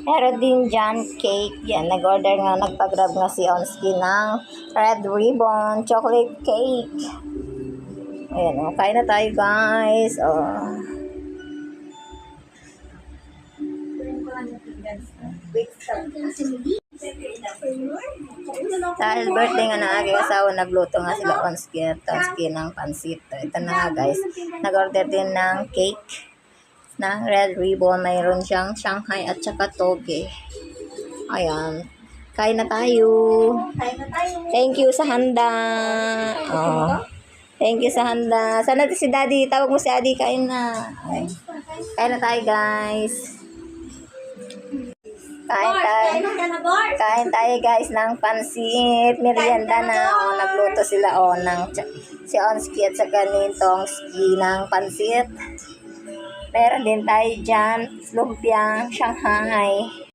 Meron din dyan cake. Yan, nag-order nga, nagpa-grab nga si Onsky ng red ribbon chocolate cake. Ayan, o. Kain na tayo, guys. O. Dahil birthday nga ng aking asawa, nagluto nga sila Onsky at Onsky ng pansit. Ito na nga, guys. Nag-order din ng cake ng red ribbon. Mayroon siyang Shanghai at saka toge. Ayan. Kain na tayo. Thank you sa handa. Oh. Thank you sa handa. Sana si Daddy. Tawag mo si Daddy. Kain na. Ay. Kain na tayo, guys. Kain tayo, guys, ng pansit. Merienda na. Oh, nagluto sila. Oh, ng si Onsky at saka ni Tongski ng pansit. Meron din tayo dyan, lumpia, Shanghai.